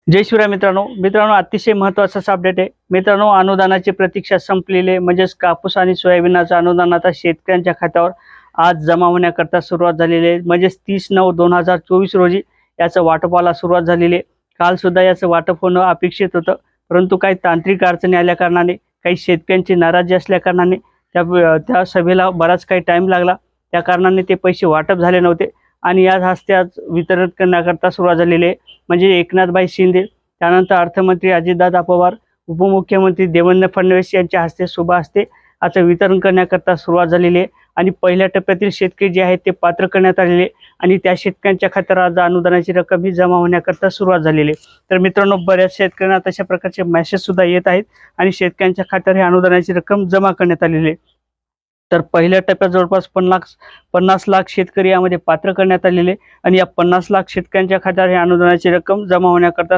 जय शिवराय मित्रांनो अतिशय महत्त्वाचा असा अपडेट आहे मित्रांनो। अनुदानाची प्रतीक्षा संपलेली म्हणजेच कापूस आणि सोयाबीनचं अनुदान आता शेतकऱ्यांच्या खात्यावर आज जमा होण्याकरता सुरुवात झालेली आहे। म्हणजेच 30/9/2024 रोजी याचं वाटपाला सुरुवात झालेली आहे। काल सुद्धा याचं वाटप होणं अपेक्षित होतं, परंतु काही तांत्रिक अडचणी आल्या कारणाने, काही शेतकऱ्यांची नाराजी असल्या कारणाने त्या सभेला बराच काही टाइम लागला। त्या कारणाने ते पैसे वाटप झाले नव्हते आणि आज हस्ते आज वितरण करण्याकरता सुरुवात झालेली आहे। म्हणजे एकनाथभाई शिंदे, त्यानंतर अर्थमंत्री अजितदादा पवार, उपमुख्यमंत्री देवेंद्र फडणवीस यांच्या हस्ते शुभ हस्ते आता वितरण करण्याकरता सुरुवात झालेली आहे। आणि पहिल्या टप्प्यातील शेतकरी जे आहेत ते पात्र करण्यात आलेले आणि त्या शेतकऱ्यांच्या खात्यावर आज अनुदानाची रक्कम ही जमा होण्याकरता सुरुवात झालेली आहे। तर मित्रांनो, बऱ्याच शेतकऱ्यांना तशा प्रकारचे मेसेज सुद्धा येत आहेत आणि शेतकऱ्यांच्या खात्यावर ही अनुदानाची रक्कम जमा करण्यात आलेली आहे। तर पहिल्या टप्प्यात जवळपास 50 लाख शेतकरी यामध्ये पात्र करण्यात आलेले आणि या 50 लाख शेतकऱ्यांच्या खात्यावर ही अनुदानाची रक्कम जमा होण्याकरता